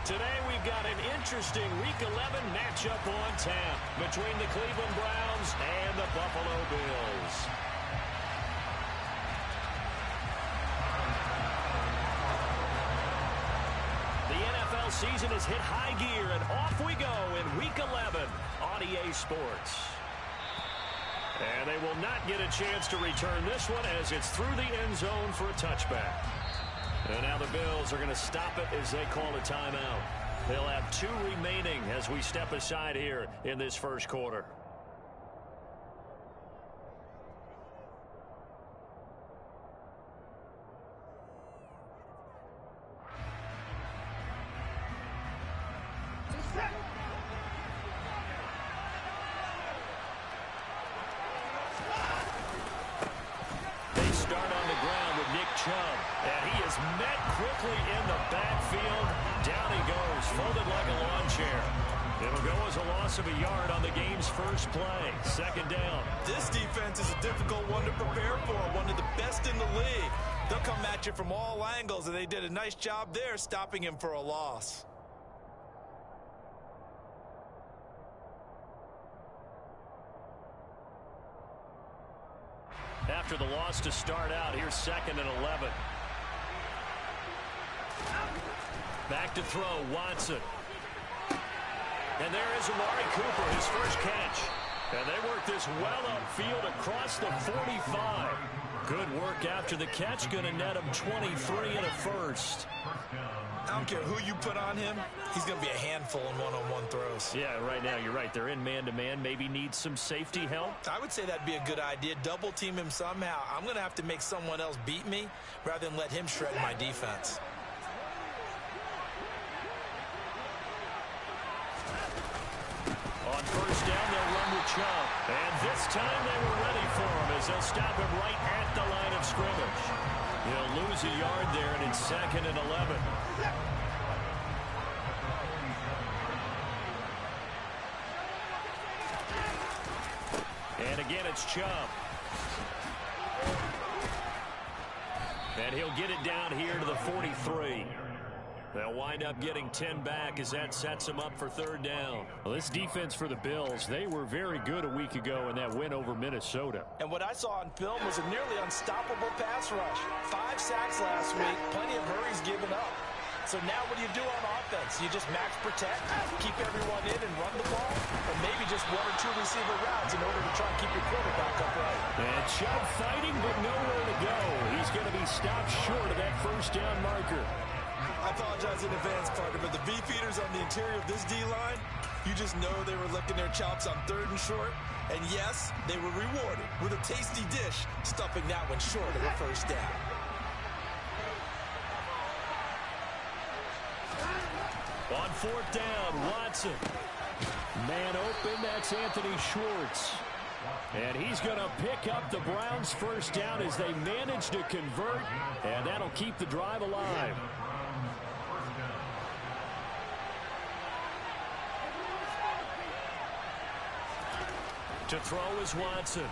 Today we've got an interesting Week 11 matchup on tap between the Cleveland Browns and the Buffalo Bills. The NFL season has hit high gear, and off we go in Week 11 on EA Sports. And they will not get a chance to return this one as it's through the end zone for a touchback. And now the Bills are going to stop it as they call a timeout. They'll have 2 remaining as we step aside here in this first quarter. And he is met quickly in the backfield. Down he goes, folded like a lawn chair. It'll go as a loss of a yard on the game's first play. Second down. This defense is a difficult one to prepare for, one of the best in the league. They'll come at you from all angles, and they did a nice job there stopping him for a loss. After the loss to start out, here's 2nd and 11. Back to throw, Watson. And there is Amari Cooper, his first catch. And they work this well upfield across the 45. Good work after the catch, going to net him 23 and a first. I don't care who you put on him, he's going to be a handful in one-on-one throws. Yeah, right now, you're right. They're in man-to-man. Maybe need some safety help. I would say that'd be a good idea. Double team him somehow. I'm going to have to make someone else beat me rather than let him shred my defense. On first down, they'll run with Chubb. And this time they were ready for him as they'll stop him right at the line of scrimmage. He'll lose a yard there, and it's 2nd and 11. And again, it's Chubb. And he'll get it down here to the 43. They'll wind up getting 10 back as that sets them up for 3rd down. Well, this defense for the Bills, they were very good a week ago in that win over Minnesota. And what I saw on film was a nearly unstoppable pass rush. 5 sacks last week, plenty of hurries given up. So now what do you do on offense? You just max protect, keep everyone in and run the ball, or maybe just 1 or 2 receiver routes in order to try and keep your quarterback upright. And Chubb fighting, but nowhere to go. He's going to be stopped short of that first down marker. I apologize in advance, partner, but the beefeaters on the interior of this D-line, you just know they were licking their chops on 3rd and short. And yes, they were rewarded with a tasty dish, stuffing that one short of the first down. On 4th down, Watson. Man open, that's Anthony Schwartz. And he's going to pick up the Browns' first down as they manage to convert, and that'll keep the drive alive. To throw is Watson.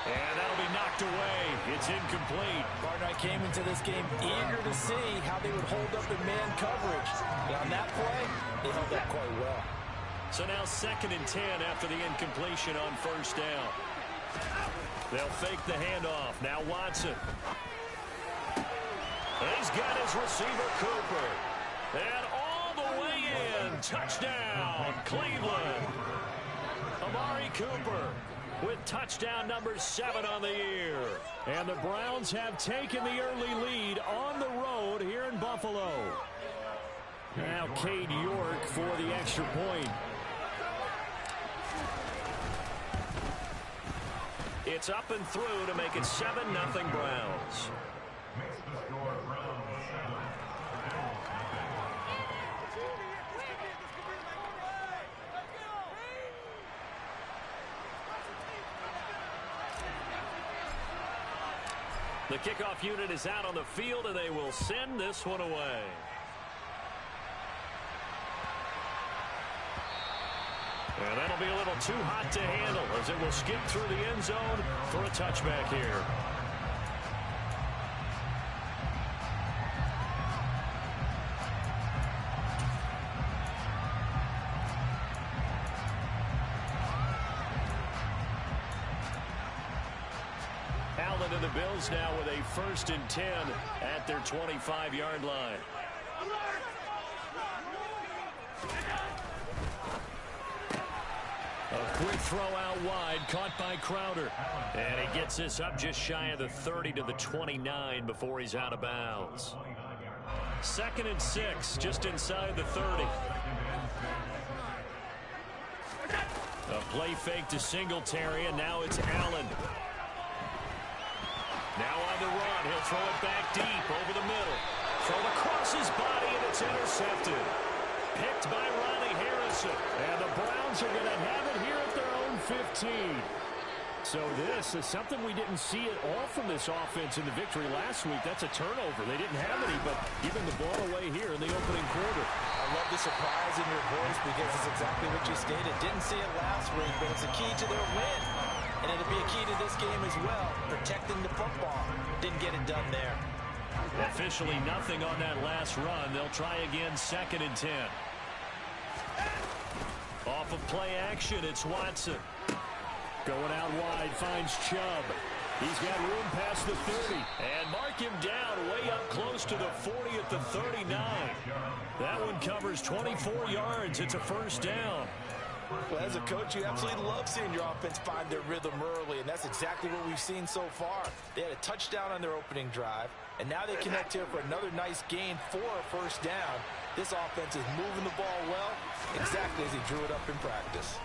And that'll be knocked away. It's incomplete. Partner, I came into this game eager to see how they would hold up in man coverage. And on that play, they held up quite well. So now 2nd and 10 after the incompletion on first down. They'll fake the handoff. Now Watson. He's got his receiver, Cooper. And all the way in. Touchdown, Cleveland. Amari Cooper with touchdown number 7 on the year. And the Browns have taken the early lead on the road here in Buffalo. Now Cade York for the extra point. It's up and through to make it 7-0 Browns. The kickoff unit is out on the field, and they will send this one away. And that'll be a little too hot to handle as it will skip through the end zone for a touchback here. And the Bills now with a 1st and 10 at their 25-yard line. A quick throw out wide, caught by Crowder. And he gets this up just shy of the 30 to the 29 before he's out of bounds. 2nd and 6, just inside the 30. A play fake to Singletary, and now it's Allen. Now on the run, he'll throw it back deep over the middle. Thrown across his body, and it's intercepted. Picked by Ronnie Harrison. And the Browns are going to have it here at their own 15. So this is something we didn't see at all from this offense in the victory last week. That's a turnover. They didn't have any, but giving the ball away here in the opening quarter. I love the surprise in your voice because it's exactly what you stated. Didn't see it last week, but it's a key to their win. And it'll be a key to this game as well, protecting the football. Didn't get it done there. Officially nothing on that last run. They'll try again 2nd and 10. Off of play action, it's Watson. Going out wide, finds Chubb. He's got room past the 30. And mark him down way up close to the 40 at the 39. That one covers 24 yards. It's a 1st down. Well, as a coach, you absolutely love seeing your offense find their rhythm early, and that's exactly what we've seen so far. They had a touchdown on their opening drive, and now they connect here for another nice gain for a 1st down. This offense is moving the ball well, exactly as he drew it up in practice.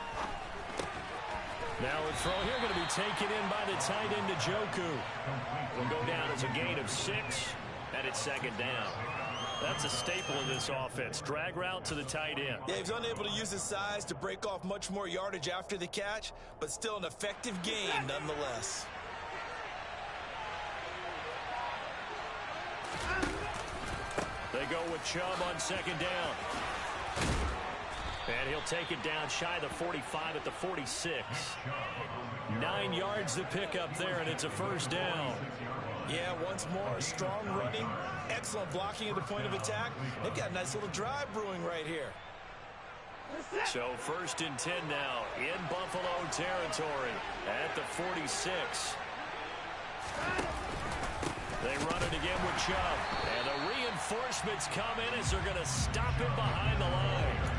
Now a throw here going to be taken in by the tight end, Njoku. Will go down as a gain of 6, and it's 2nd down. That's a staple of this offense. Drag route to the tight end. Yeah, he's unable to use his size to break off much more yardage after the catch, but still an effective gain nonetheless. They go with Chubb on 2nd down. And he'll take it down shy of the 45 at the 46. 9 yards to pick up there, and it's a 1st down. Yeah, once more, strong running, excellent blocking at the point of attack. They've got a nice little drive brewing right here. So 1st and 10 now in Buffalo territory at the 46. They run it again with Chubb. And the reinforcements come in as they're going to stop him behind the line.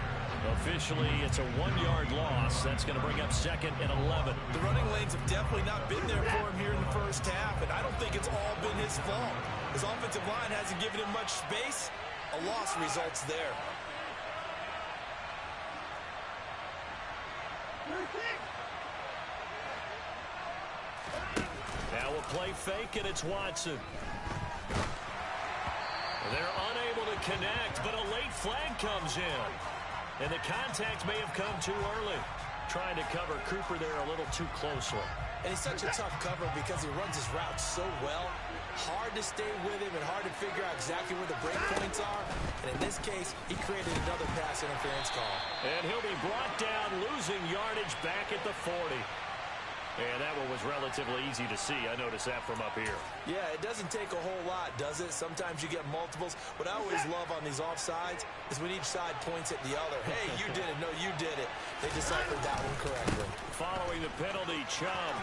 Officially, it's a 1-yard loss. That's going to bring up 2nd and 11. The running lanes have definitely not been there for him here in the 1st half, and I don't think it's all been his fault. His offensive line hasn't given him much space. A loss results there. Now a play fake, and it's Watson. They're unable to connect, but a late flag comes in. And the contact may have come too early. Trying to cover Cooper there a little too closely. And he's such a tough cover because he runs his route so well. Hard to stay with him and hard to figure out exactly where the break points are. And in this case, he created another pass interference call. And he'll be brought down, losing yardage back at the 40. And that one was relatively easy to see. I noticed that from up here. Yeah, it doesn't take a whole lot, does it? Sometimes you get multiples. What I always love on these offsides is when each side points at the other. Hey, you did it. No, you did it. They deciphered that one correctly. Following the penalty, Chubb.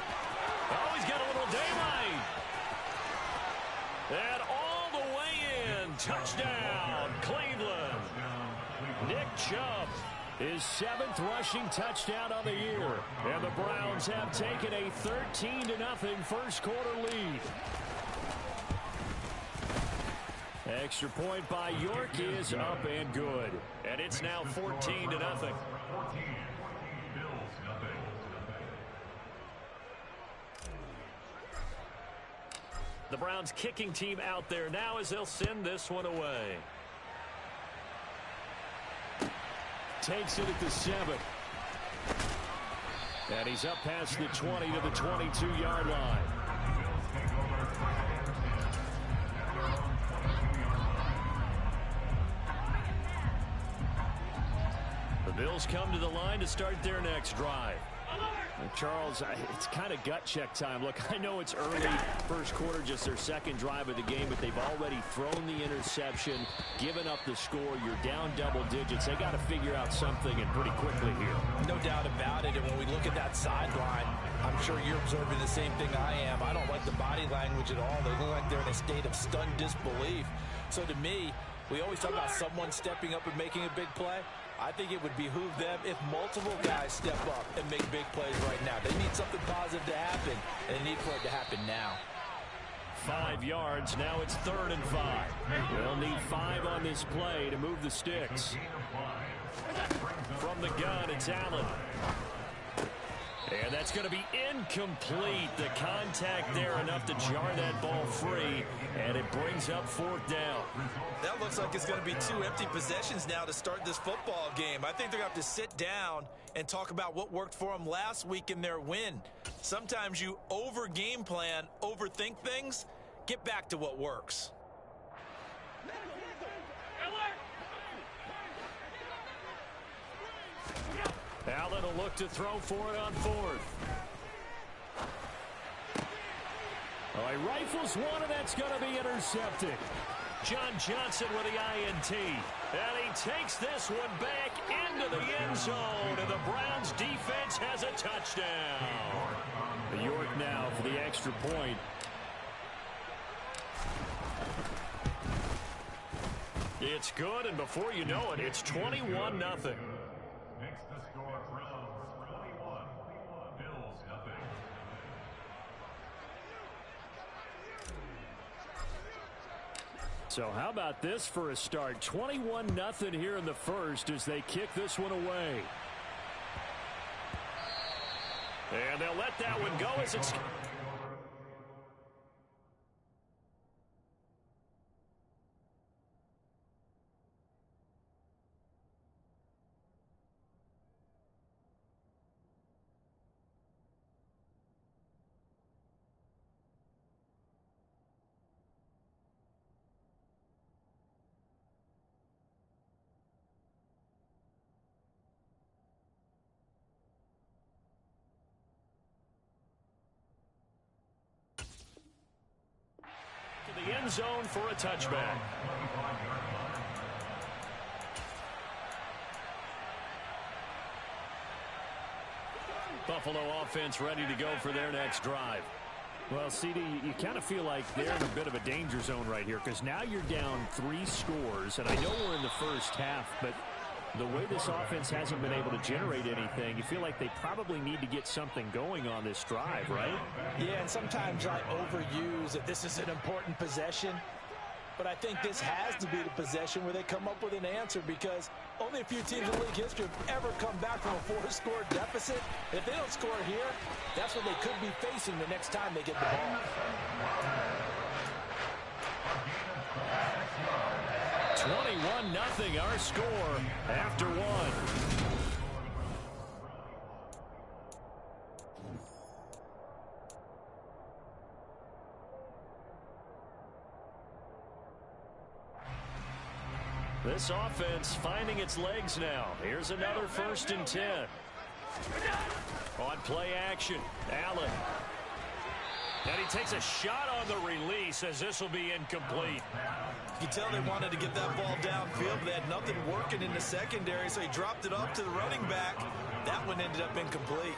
Oh, he's got a little daylight. And all the way in. Touchdown, Cleveland. Nick Chubb. His 7th rushing touchdown on the year. And the Browns have taken a 13-0 1st quarter lead. Extra point by York is up and good. And it's now 14-0. The Browns kicking team out there now as they'll send this one away. Takes it at the 7. And he's up past the 20 to the 22-yard line. The Bills come to the line to start their next drive. Charles, it's kind of gut check time. Look, I know it's early, first quarter, just their second drive of the game, but they've already thrown the interception, given up the score. You're down double digits. They got to figure out something, and pretty quickly here. No doubt about it. And when we look at that sideline, I'm sure you're observing the same thing I am. I don't like the body language at all. They look like they're in a state of stunned disbelief. So to me, we always talk about someone stepping up and making a big play. I think it would behoove them if multiple guys step up and make big plays right now. They need something positive to happen, and they need for it to happen now. 5 yards. Now it's 3rd and 5. They'll need 5 on this play to move the sticks. From the gun, it's Allen. And that's going to be incomplete. The contact there enough to jar that ball free, and it brings up 4th down. That looks like it's going to be 2 empty possessions now to start this football game. I think they're going to have to sit down and talk about what worked for them last week in their win. Sometimes you over-game plan, overthink things. Get back to what works. Allen will look to throw for it on 4th. Oh, he rifles one, and that's going to be intercepted. John Johnson with the INT. And he takes this one back into the end zone, and the Browns defense has a touchdown. York now for the extra point. It's good, and before you know it, it's 21-0. So how about this for a start? 21-0 here in the first as they kick this one away. And they'll let that one go as it's... the end zone for a touchback. Buffalo offense ready to go for their next drive. Well, CD, you kind of feel like they're in a bit of a danger zone right here because now you're down 3 scores, and I know we're in the first half, but the way this offense hasn't been able to generate anything, you feel like they probably need to get something going on this drive, right? Yeah, and sometimes I overuse that this is an important possession. But I think this has to be the possession where they come up with an answer because only a few teams in league history have ever come back from a 4-score deficit. If they don't score here, that's what they could be facing the next time they get the ball. 21-0 our score after 1. This offense finding its legs now. Here's another 1st and 10. On play action, Allen. And he takes a shot on the release as this will be incomplete. You can tell they wanted to get that ball downfield, but they had nothing working in the secondary, so he dropped it up to the running back. That one ended up incomplete.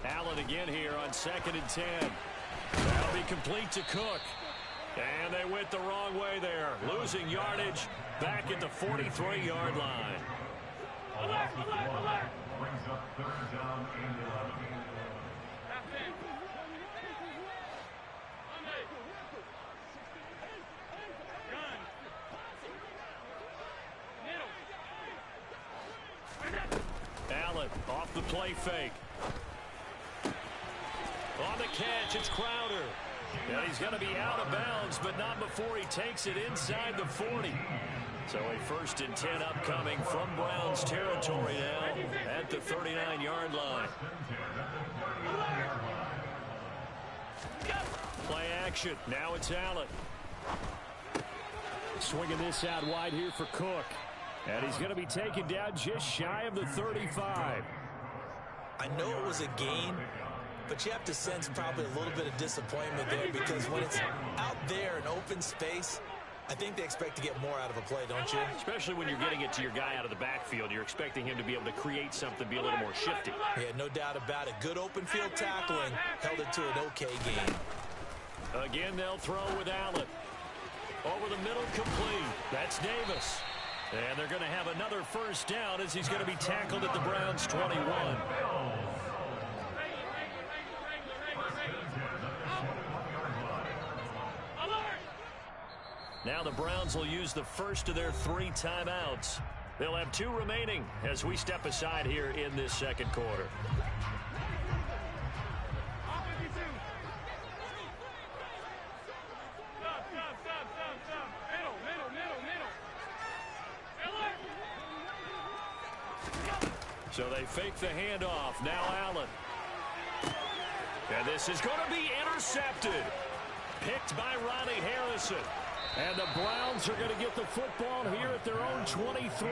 Allen again here on 2nd and 10. That'll be complete to Cook. And they went the wrong way there. Losing yardage back at the 43-yard line. Alert, alert, alert. Brings up 3rd down and 11. Allen off the play fake. On the catch, it's Crowder. And he's going to be out of bounds, but not before he takes it inside the 40. So a 1st and 10 upcoming from Browns territory now at the 39-yard line. Play action. Now it's Allen. Swinging this out wide here for Cook. And he's going to be taken down just shy of the 35. I know it was a gain, but you have to sense probably a little bit of disappointment there because when it's out there in open space, I think they expect to get more out of a play, don't you? Especially when you're getting it to your guy out of the backfield. You're expecting him to be able to create something, be a little more shifty. Yeah, no doubt about it. Good open field tackling held it to an okay game. Again, they'll throw with Allen. Over the middle, complete. That's Davis. And they're going to have another first down as he's going to be tackled at the Browns' 21. Now the Browns will use the first of their 3 timeouts. They'll have 2 remaining as we step aside here in this second quarter. So they fake the handoff. Now Allen. And this is going to be intercepted. Picked by Ronnie Harrison. And the Browns are going to get the football here at their own 23.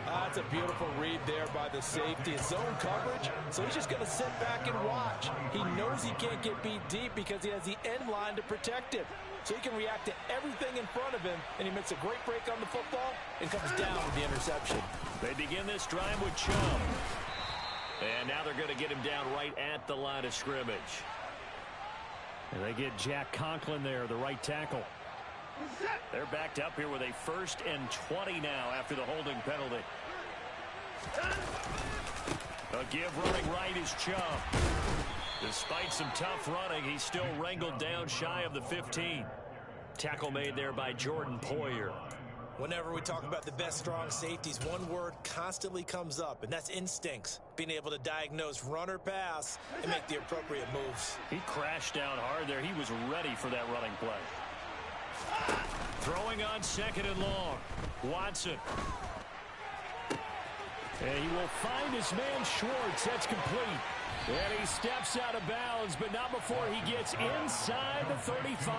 That's a beautiful read there by the safety. It's zone coverage, so he's just going to sit back and watch. He knows he can't get beat deep because he has the end line to protect him. So he can react to everything in front of him, and he makes a great break on the football and comes down with the interception. They begin this drive with Chubb. And now they're going to get him down right at the line of scrimmage. And they get Jack Conklin there, the right tackle. They're backed up here with a 1st and 20 now after the holding penalty. A give running right is Chubb. Despite some tough running, he's still wrangled down shy of the 15. Tackle made there by Jordan Poyer. Whenever we talk about the best strong safeties, one word constantly comes up, and that's instincts. Being able to diagnose run or pass and make the appropriate moves. He crashed down hard there. He was ready for that running play. Throwing on 2nd and long. Watson. And he will find his man Schwartz. That's complete. And he steps out of bounds, but not before he gets inside the 35.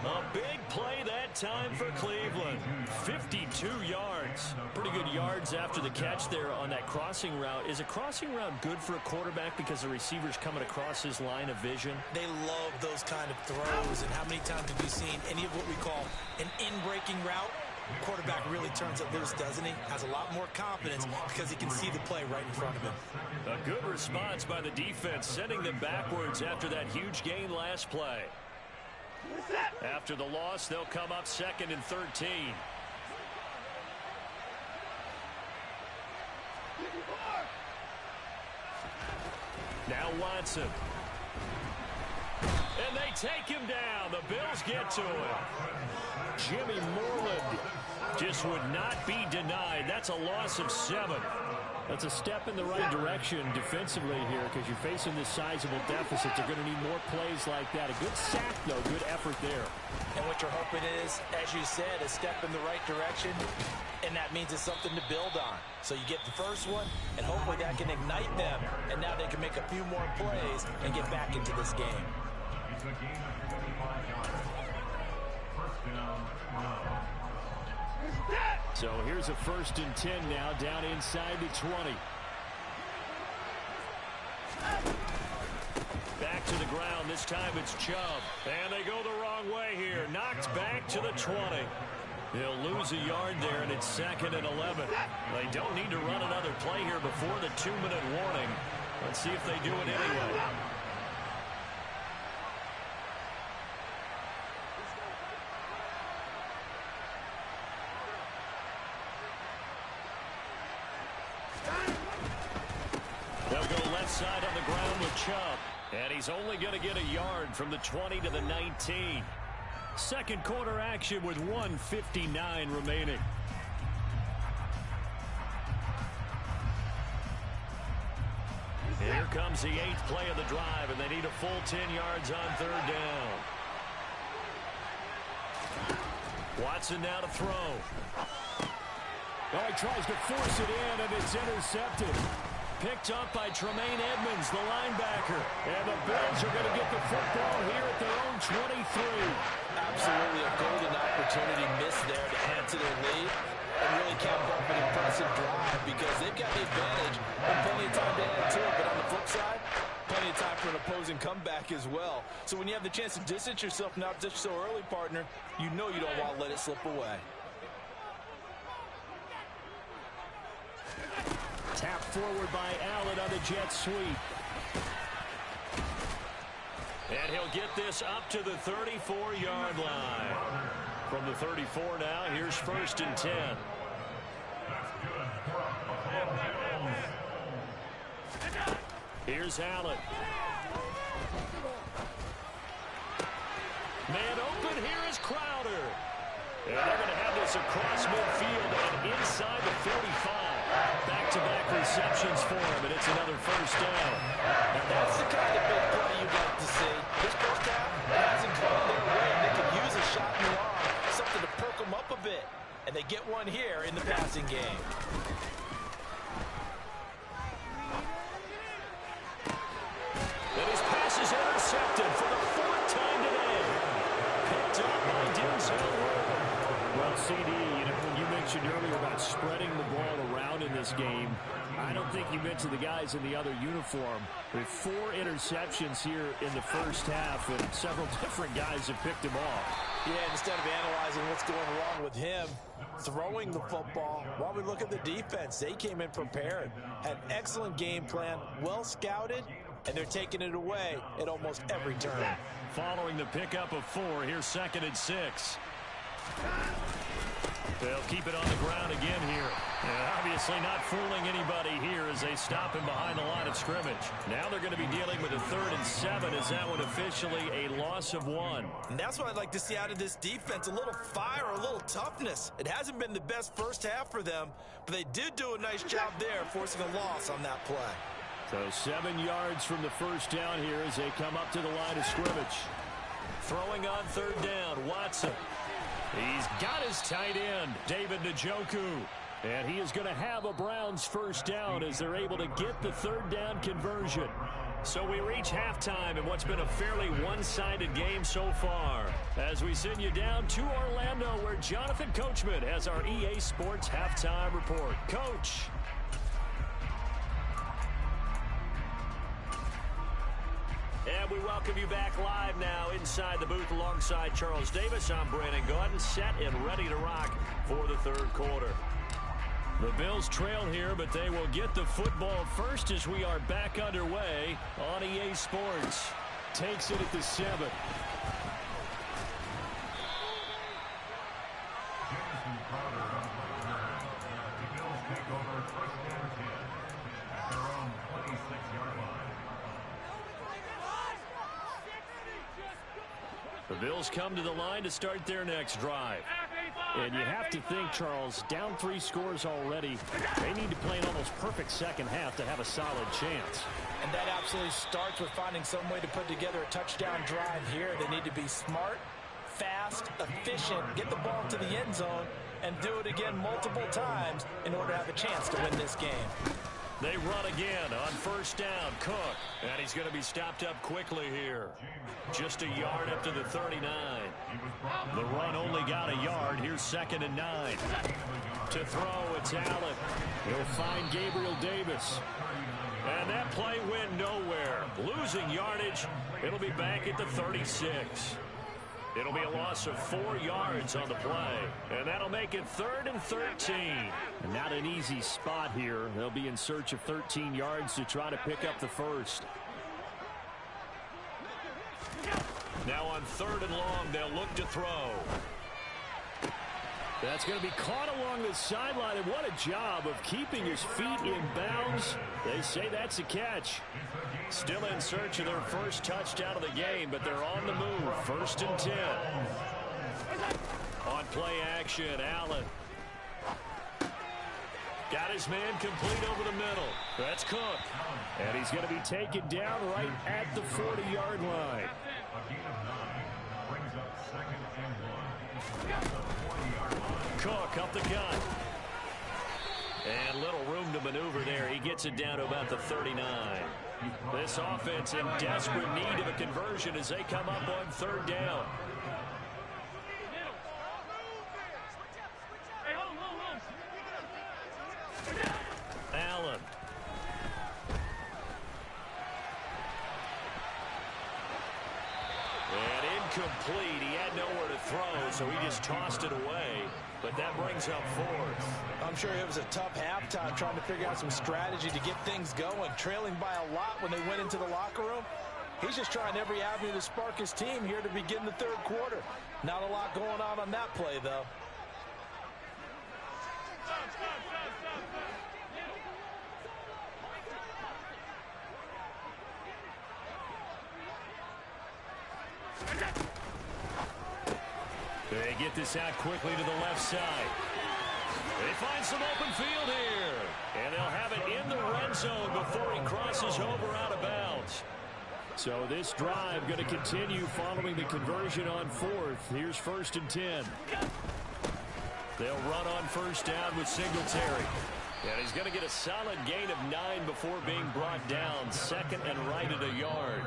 A big play that time for Cleveland. 52 yards. Pretty good yards after the catch there on that crossing route. Is a crossing route good for a quarterback because the receiver's coming across his line of vision? They love those kind of throws. And how many times have you seen any of what we call an in-breaking route? Quarterback really turns it loose, doesn't he? Has a lot more confidence because he can see the play right in front of him. A good response by the defense, sending them backwards after that huge gain last play. After the loss, they'll come up 2nd and 13. Now Watson. And they take him down. The Bills get to him. Jimmy Moreland just would not be denied. That's a loss of 7. That's a step in the right direction defensively here because you're facing this sizable deficit. They're going to need more plays like that. A good sack, though. Good effort there. And what you're hoping is, as you said, a step in the right direction, and that means it's something to build on. So you get the first one, and hopefully that can ignite them, and now they can make a few more plays and get back into this game. It's a game of 25 yards. First down, So here's a 1st and 10 now, down inside the 20. Back to the ground. This time it's Chubb. And they go the wrong way here. Knocked back to the 20. They'll lose a yard there, and it's 2nd and 11. They don't need to run another play here before the 2-minute warning. Let's see if they do it anyway. Side on the ground with Chubb. And he's only going to get a yard from the 20 to the 19. Second quarter action with 1:59 remaining. Here comes the 8th play of the drive, and they need a full 10 yards on 3rd down. Watson now to throw. Oh, he tries to force it in, and it's intercepted. Picked up by Tremaine Edmonds, the linebacker. And the Bills are going to get the football here at their own 23. Absolutely a golden opportunity missed there to add to their lead. and really cap off an impressive drive because they've got the advantage and plenty of time to add to it. But on the flip side, plenty of time for an opposing comeback as well. So when you have the chance to distance yourself not just so early, partner, you know you don't want to let it slip away. Tap forward by Allen on the jet sweep. And he'll get this up to the 34-yard line. From the 34 now, here's 1st and 10. Here's Allen. Man open, here is Crowder. And they're going to have this across midfield and inside the 45. Back-to-back receptions for him, and it's another 1st down. And that's the kind of big play you'd like to see. This first half hasn't gone their way. They could use a shot in the arm, something to perk them up a bit. And they get one here in the passing game. And his pass is intercepted for the 4th time today. Picked up by Denzel Ward. Well, CD, you mentioned earlier about spreading the ball around in this game. I don't think you mentioned the guys in the other uniform. With 4 interceptions here in the first half, and several different guys have picked him off. Yeah, instead of analyzing what's going wrong with him, throwing the football, while we look at the defense, they came in prepared, had an excellent game plan, well scouted, and they're taking it away at almost every turn. Following the pickup of 4, here's 2nd and 6. They'll keep it on the ground again here. And obviously not fooling anybody here as they stop him behind the line of scrimmage. Now they're going to be dealing with a 3rd and 7 as that one officially a loss of 1. And that's what I'd like to see out of this defense, a little fire, a little toughness. It hasn't been the best first half for them, but they did do a nice job there forcing a loss on that play. So 7 yards from the 1st down here as they come up to the line of scrimmage. Throwing on 3rd down, Watson. He's got his tight end, David Njoku. And he is going to have a Browns 1st down as they're able to get the 3rd down conversion. So we reach halftime in what's been a fairly one-sided game so far. As we send you down to Orlando where Jonathan Coachman has our EA Sports Halftime Report. Coach. And we welcome you back live now inside the booth alongside Charles Davis. I'm Brandon Gaudin, set and ready to rock for the 3rd quarter. The Bills trail here, but they will get the football first as we are back underway on EA Sports. Takes it at the 7. Jamison Crowder on the return. The Bills take over 1st and 10 at their own 26-yard line. The Bills come to the line to start their next drive. And you have to think, Charles, down 3 scores already. They need to play an almost perfect second half to have a solid chance. And that absolutely starts with finding some way to put together a touchdown drive here. They need to be smart, fast, efficient, get the ball to the end zone, and do it again multiple times in order to have a chance to win this game. They run again on 1st down. Cook. And he's going to be stopped up quickly here. Just a yard up to the 39. The run only got a yard. Here's 2nd and 9. To throw, it's Allen. He'll find Gabriel Davis. And that play went nowhere. Losing yardage. It'll be back at the 36. It'll be a loss of 4 yards on the play. And that'll make it 3rd and 13. And not an easy spot here. They'll be in search of 13 yards to try to pick up the 1st. Now on 3rd and long, they'll look to throw. That's going to be caught along the sideline, and what a job of keeping his feet in bounds. They say that's a catch. Still in search of their 1st touchdown of the game, but they're on the move. 1st and 10. On play action, Allen. Got his man complete over the middle. That's Cook. And he's going to be taken down right at the 40-yard line. A gain of 9 brings up 2nd and 1. Cook up the gut. And little room to maneuver there. He gets it down to about the 39. This offense in desperate need of a conversion as they come up on 3rd down. incomplete. He had nowhere to throw, so he just tossed it away. But that brings up fourth. I'm sure it was a tough halftime trying to figure out some strategy to get things going. Trailing by a lot when they went into the locker room. He's just trying every avenue to spark his team here to begin the third quarter. Not a lot going on that play, though. They get this out quickly to the left side. They find some open field here. And they'll have it in the red zone before he crosses over out of bounds. So this drive going to continue following the conversion on fourth. Here's 1st and 10. They'll run on first down with Singletary. And he's going to get a solid gain of 9 before being brought down. 2nd and right at a yard.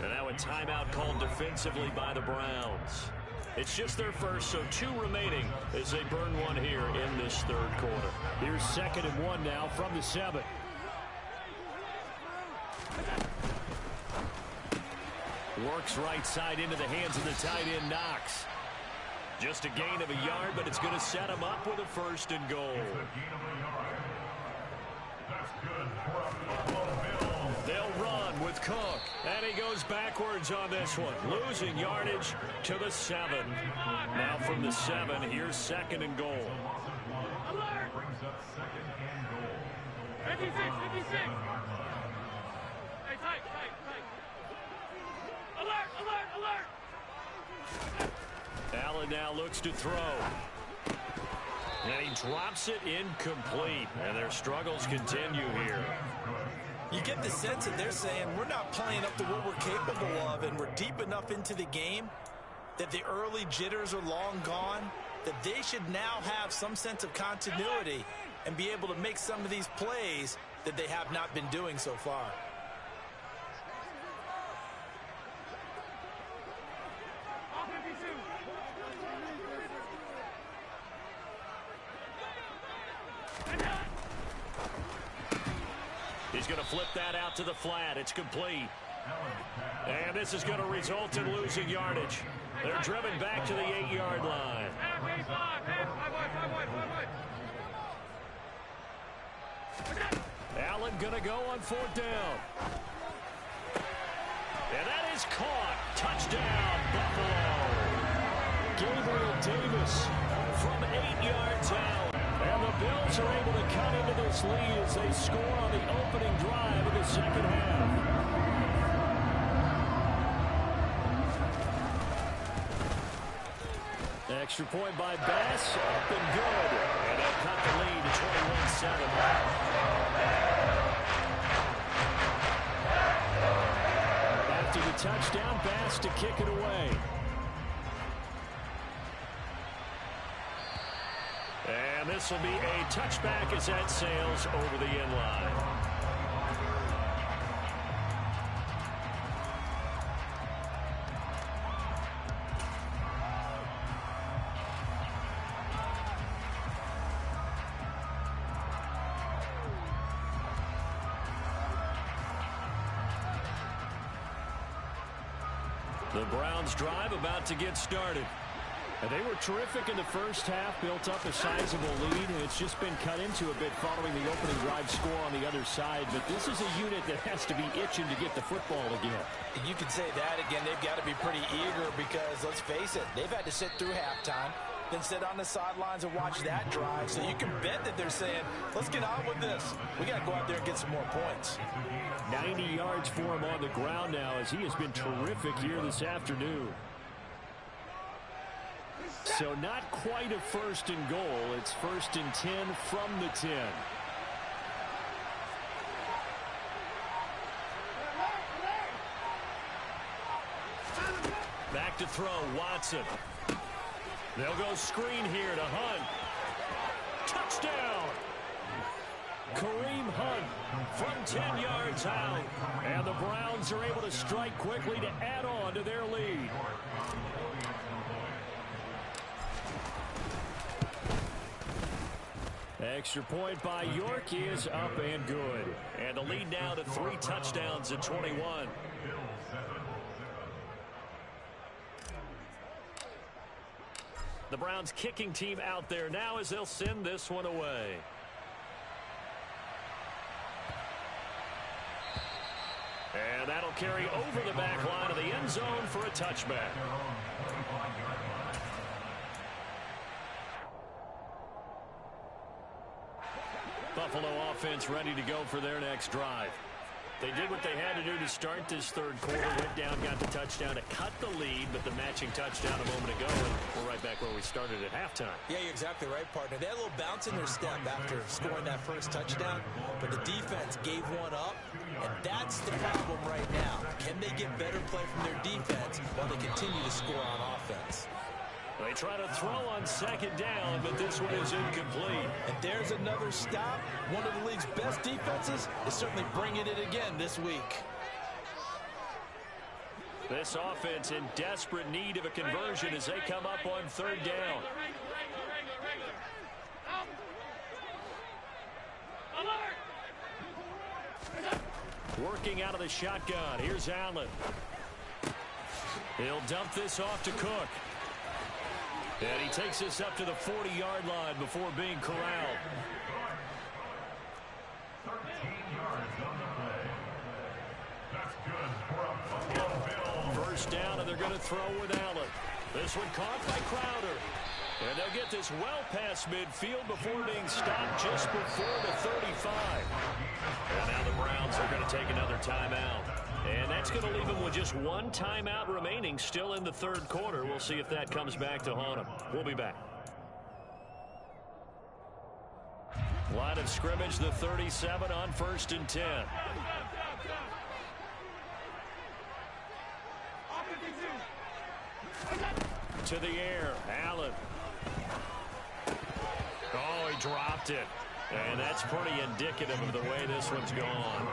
And now a timeout called defensively by the Browns. It's just their first, so 2 remaining as they burn one here in this third quarter. Here's 2nd and 1 now from the 7. Works right side into the hands of the tight end, Knox. Just a gain of a yard, but it's going to set him up with a 1st and goal. That's good for a Buffalo Bills. They'll run with Cook. And he goes backwards on this one. Losing yardage to the 7. Now from the 7, here's 2nd and goal. Brings up 2nd and goal. 56, 56. Hey, tight. Alert, alert, alert. Allen now looks to throw. And he drops it incomplete. And their struggles continue here. You get the sense that they're saying we're not playing up to what we're capable of, and we're deep enough into the game that the early jitters are long gone, that they should now have some sense of continuity and be able to make some of these plays that they have not been doing so far. He's going to flip that out to the flat. It's complete. And this is going to result in losing yardage. They're driven back to the 8-yard line. Allen going to go on 4th down. And that is caught. Touchdown, Buffalo. Gabriel Davis from 8 yards out. And the Bills are able to cut into this lead as they score on the opening drive of the second half. Extra point by Bass, up and good. And they'll cut the lead to 21-7. After the touchdown, Bass to kick it away. And this will be a touchback as that sails over the end line. The Browns drive about to get started. And they were terrific in the first half, built up a sizable lead, and it's just been cut into a bit following the opening drive score on the other side. But this is a unit that has to be itching to get the football again. And you can say that again. They've got to be pretty eager because, let's face it, they've had to sit through halftime, then sit on the sidelines and watch that drive. So you can bet that they're saying, let's get on with this. We got to go out there and get some more points. 90 yards for him on the ground now as he has been terrific here this afternoon. So not quite a 1st and goal. It's 1st and 10 from the 10. Back to throw, Watson. They'll go screen here to Hunt. Touchdown! Kareem Hunt from 10 yards out. And the Browns are able to strike quickly to add on to their lead. Extra point by York is up and good. And the lead now to 3 touchdowns at 21. The Browns kicking team out there now as they'll send this one away. And that'll carry over the back line of the end zone for a touchback. Buffalo offense ready to go for their next drive. They did what they had to do to start this third quarter. Went down, got the touchdown to cut the lead, but the matching touchdown a moment ago, and we're right back where we started at halftime. Yeah, you're exactly right, partner. They had a little bounce in their step after scoring that first touchdown, but the defense gave one up, and that's the problem right now. Can they get better play from their defense while they continue to score on offense? They try to throw on second down, but this one is incomplete. And there's another stop. One of the league's best defenses is certainly bringing it again this week. This offense in desperate need of a conversion as they come up on third down. Working out of the shotgun. Here's Allen. He'll dump this off to Cook. And he takes this up to the 40-yard line before being corralled. 13 yards on the play. That's good for a Buffalo Bill. First down, and they're going to throw with Allen. This one caught by Crowder. And they'll get this well past midfield before being stopped just before the 35. And now the Browns are going to take another timeout. And that's going to leave them with just one timeout remaining still in the third quarter. We'll see if that comes back to haunt them. We'll be back. Line of scrimmage, the 37 on 1st and 10. To the air, Allen. Oh, he dropped it. And that's pretty indicative of the way this one's gone.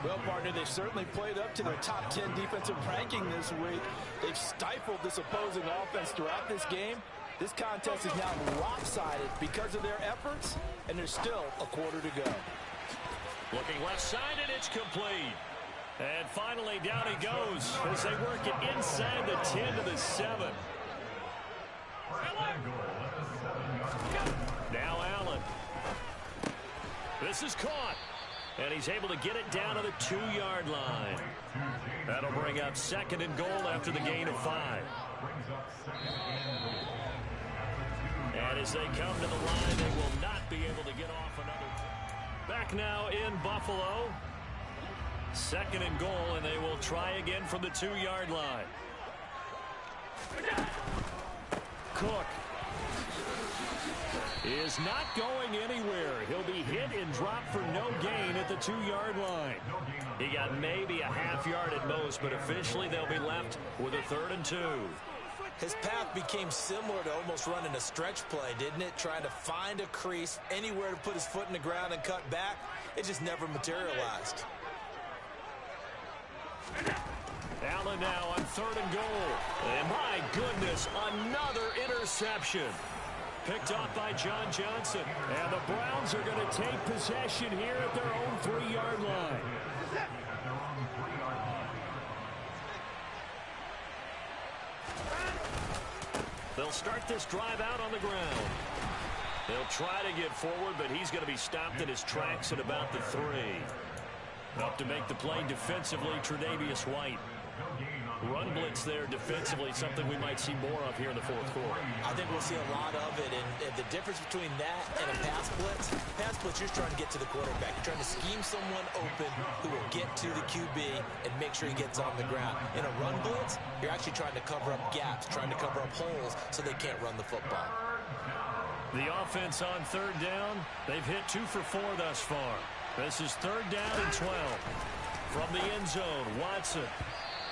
Well, partner, they've certainly played up to their top 10 defensive ranking this week. They've stifled this opposing offense throughout this game. This contest is now lopsided because of their efforts, and there's still a quarter to go. Looking left side, and it's complete. And finally, down he goes as they work it inside the 10 to the 7. Now Allen. This is caught. And he's able to get it down to the 2-yard line. That'll bring up 2nd and goal after the gain of 5. And as they come to the line, they will not be able to get off another. Back now in Buffalo. 2nd and goal, and they will try again from the 2-yard line. Cook is not going anywhere. He'll be hit and dropped for no gain at the 2-yard line. He got maybe a half yard at most, but officially they'll be left with a 3rd and 2. His path became similar to almost running a stretch play, didn't it? Trying to find a crease, anywhere to put his foot in the ground and cut back. It just never materialized. Allen now on 3rd and goal. And my goodness, another interception. Picked off by John Johnson. And the Browns are going to take possession here at their own 3-yard line. They'll start this drive out on the ground. They'll try to get forward, but he's going to be stopped in his tracks at about the 3. Up to make the play defensively, Tre'Davious White. Run blitz there defensively, something we might see more of here in the 4th quarter. I think we'll see a lot of it, and the difference between that and a pass blitz, you're trying to get to the quarterback. You're trying to scheme someone open who will get to the QB and make sure he gets on the ground. In a run blitz, you're actually trying to cover up gaps, trying to cover up holes so they can't run the football. The offense on 3rd down, they've hit 2 for 4 thus far. This is 3rd down and 12. From the end zone, Watson.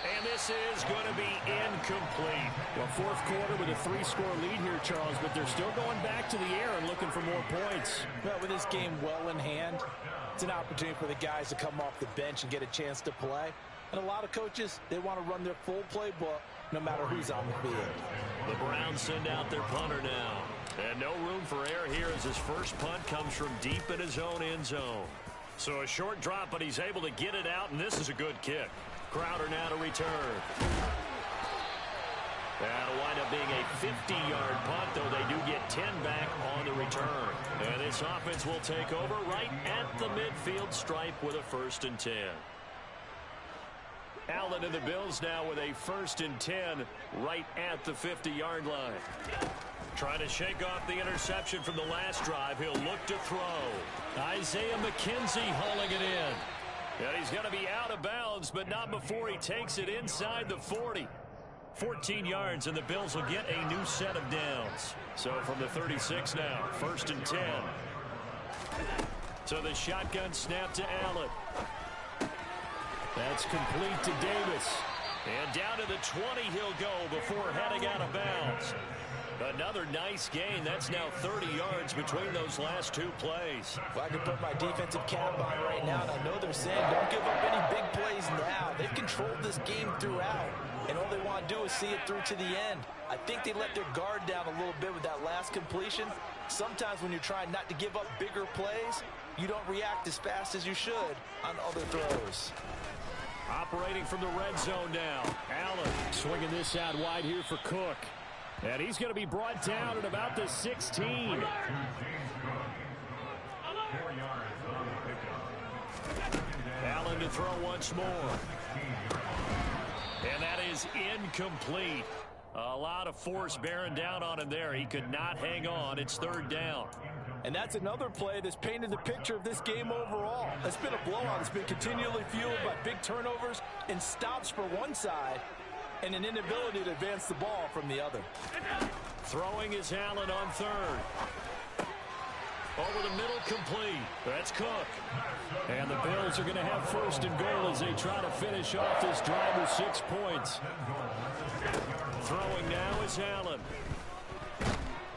And this is going to be incomplete. Well, 4th quarter with a 3-score lead here, Charles, but they're still going back to the air and looking for more points. Well, with this game well in hand, it's an opportunity for the guys to come off the bench and get a chance to play. And a lot of coaches, they want to run their full playbook no matter who's on the field. The Browns send out their punter now. And no room for error here as his first punt comes from deep in his own end zone. So a short drop, but he's able to get it out, and this is a good kick. Crowder now to return. That'll wind up being a 50-yard punt, though they do get 10 back on the return. And this offense will take over right at the midfield stripe with a 1st and 10. Allen and the Bills now with a 1st and 10 right at the 50-yard line. Trying to shake off the interception from the last drive. He'll look to throw. Isaiah McKenzie hauling it in. And he's going to be out of bounds, but not before he takes it inside the 40. 14 yards, and the Bills will get a new set of downs. So from the 36 now, 1st and 10. So the shotgun snap to Allen. That's complete to Davis. And down to the 20 he'll go before heading out of bounds. Another nice gain. That's now 30 yards between those last 2 plays. If I could put my defensive cap on right now, and I know they're saying don't give up any big plays now. They've controlled this game throughout, and all they want to do is see it through to the end. I think they let their guard down a little bit with that last completion. Sometimes when you're trying not to give up bigger plays, you don't react as fast as you should on other throws. Operating from the red zone now. Allen swinging this out wide here for Cook. And he's going to be brought down at about the 16. Allen to throw once more. And that is incomplete. A lot of force bearing down on him there. He could not hang on. It's 3rd down. And that's another play that's painted the picture of this game overall. It's been a blowout. It's been continually fueled by big turnovers and stops for one side and an inability to advance the ball from the other. Throwing is Allen on 3rd. Over the middle, complete. That's Cook. And the Bills are going to have 1st and goal as they try to finish off this drive with 6 points. Throwing now is Allen.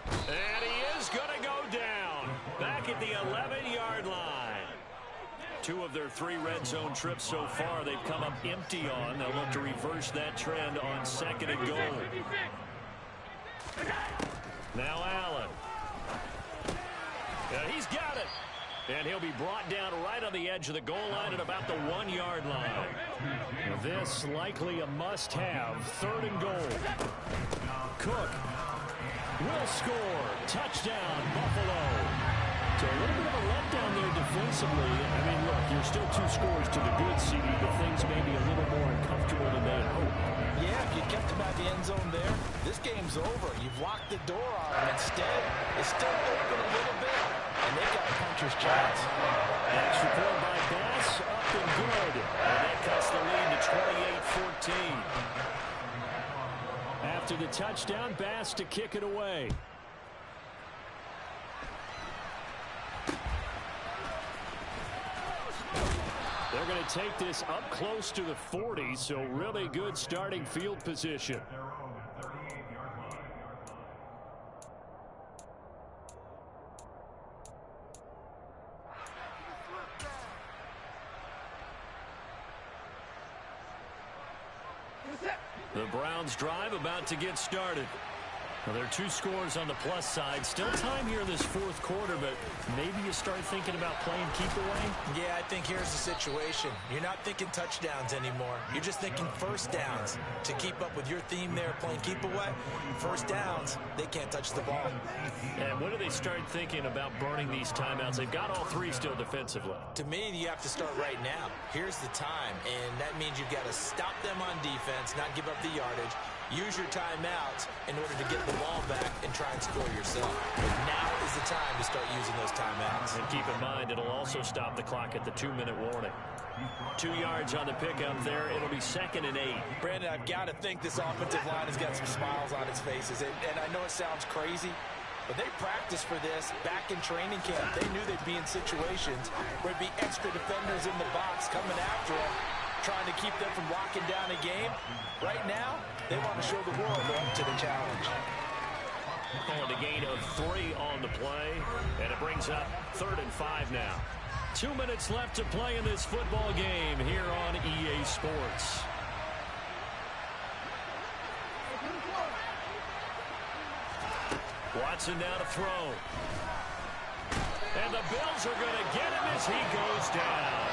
And he is going to go down. Back at the 11-yard line. 2 of their 3 red zone trips so far they've come up empty on. They'll look to reverse that trend on 2nd and goal. Now Allen. And he's got it. And he'll be brought down right on the edge of the goal line at about the 1-yard line. This likely a must-have. 3rd and goal. Cook will score. Touchdown, Buffalo. So a little bit of a letdown there defensively. I mean, look, you're still 2 scores to the good, CD, but things may be a little more uncomfortable than they had hoped. Yeah, if you kept him at the end zone there, this game's over. You've locked the door on him. Instead, it's still open a little bit, and they've got a puncher's chance. Extra point by Bass, up and good. And that cuts the lead to 28-14. After the touchdown, Bass to kick it away. They're going to take this up close to the 40, so really good starting field position. The Browns drive about to get started. Well, there are 2 scores on the plus side. Still time here in this 4th quarter, but maybe you start thinking about playing keep away? Yeah, I think here's the situation. You're not thinking touchdowns anymore. You're just thinking 1st downs. To keep up with your theme there, playing keep away, 1st downs, they can't touch the ball. And when do they start thinking about burning these timeouts? They've got all 3 still defensively. To me, you have to start right now. Here's the time, and that means you've got to stop them on defense, not give up the yardage. Use your timeouts in order to get the ball back and try and score yourself. But now is the time to start using those timeouts. And keep in mind, it'll also stop the clock at the 2-minute warning. 2 yards on the pickup there. It'll be 2nd and 8. Brandon, I've got to think this offensive line has got some smiles on its faces. And I know it sounds crazy, but they practiced for this back in training camp. They knew they'd be in situations where there'd be extra defenders in the box coming after them, trying to keep them from locking down a game. Right now, they want to show the world they're up to the challenge. Calling a gain of 3 on the play, and it brings up 3rd and 5 now. 2 minutes left to play in this football game here on EA Sports. Watson now to throw. And the Bills are going to get him as he goes down.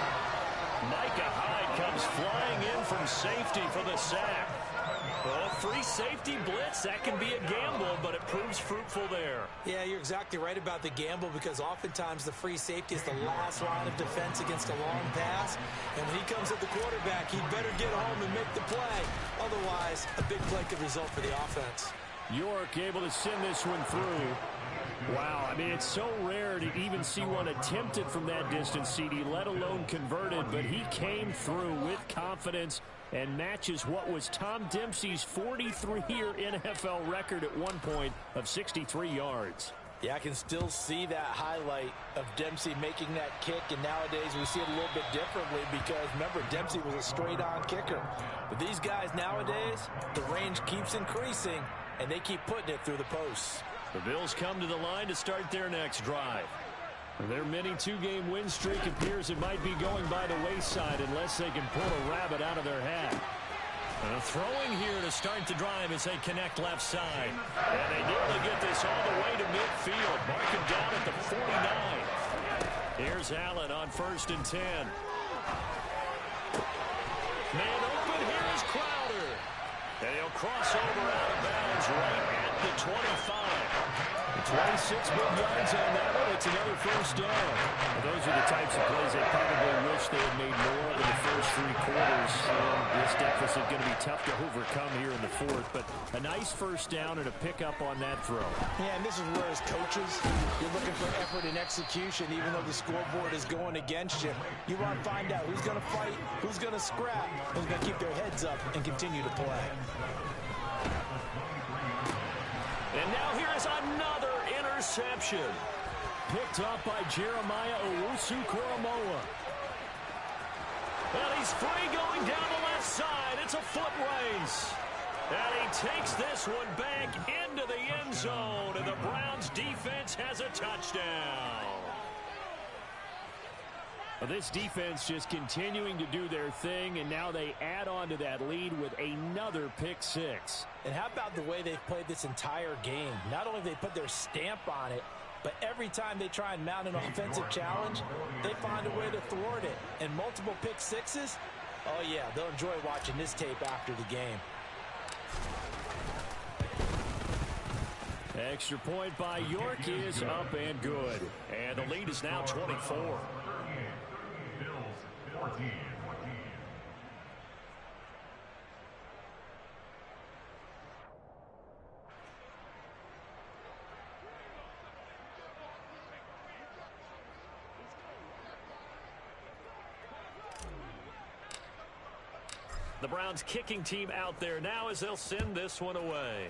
Micah Hyde comes flying in from safety for the sack. Well, free safety blitz, that can be a gamble, but it proves fruitful there. Yeah, you're exactly right about the gamble because oftentimes the free safety is the last line of defense against a long pass. And when he comes at the quarterback, he better get home and make the play. Otherwise, a big play could result for the offense. York able to send this one through. Wow, I mean, it's so rare to even see one attempted from that distance, CD, let alone converted, but he came through with confidence and matches what was Tom Dempsey's 43-year NFL record at one point of 63 yards. Yeah, I can still see that highlight of Dempsey making that kick, and nowadays we see it a little bit differently because, remember, Dempsey was a straight-on kicker. But these guys nowadays, the range keeps increasing, and they keep putting it through the posts. The Bills come to the line to start their next drive. Their mini two-game win streak appears it might be going by the wayside unless they can pull a rabbit out of their hat. Throwing here to start the drive as they connect left side. And they nearly get this all the way to midfield. Mark him down at the 49. Here's Allen on 1st and 10. Man open, here is Crowder. And he'll cross over out of bounds right at the 25. 26 big yards on that one. It's another first down. Well, those are the types of plays they probably wish they had made more of in the first three quarters. This deficit going to be tough to overcome here in the fourth, but a nice first down and a pickup on that throw. Yeah, and this is where, as coaches, you're looking for effort and execution, even though the scoreboard is going against you. You want to find out who's going to fight, who's going to scrap, who's going to keep their heads up and continue to play. And now here is another interception. Picked up by Jeremiah Owusu-Koramoah. And he's free going down the left side. It's a foot race. And he takes this one back into the end zone. And the Browns defense has a touchdown. Well, this defense just continuing to do their thing, and now they add on to that lead with another pick six. And how about the way they've played this entire game? Not only have they put their stamp on it, but every time they try and mount an offensive challenge, they find a way to thwart it. And multiple pick sixes, oh yeah, they'll enjoy watching this tape after the game. Extra point by York is up and good. And the lead is now 24. Bills 14. The Browns kicking team out there now as they'll send this one away.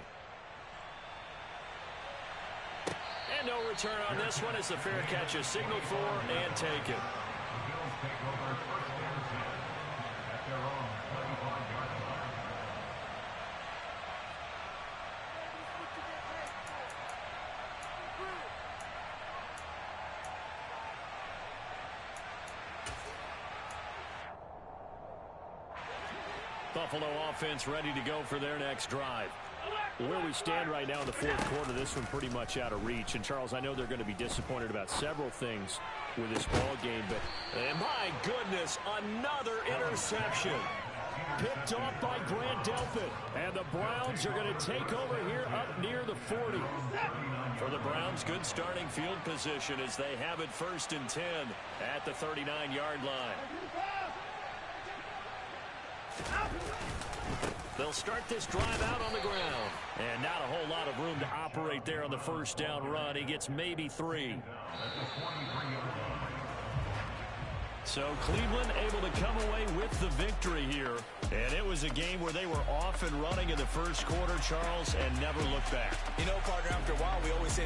And no return on this one as the fair catch is signaled for and taken. The Bills take over 1st and 10 at their own 25-yard line. Buffalo offense ready to go for their next drive. Where we stand right now in the fourth quarter, this one pretty much out of reach. And, Charles, I know they're going to be disappointed about several things with this ball game, but And my goodness, another interception. Picked off by Grant Delpit. And the Browns are going to take over here up near the 40. For the Browns, good starting field position as they have it 1st and 10 at the 39-yard line. They'll start this drive out on the ground. And not a whole lot of room to operate there on the first down run. He gets maybe 3. So Cleveland able to come away with the victory here. And it was a game where they were off and running in the first quarter, Charles, and never looked back. You know, partner, after a while, we always say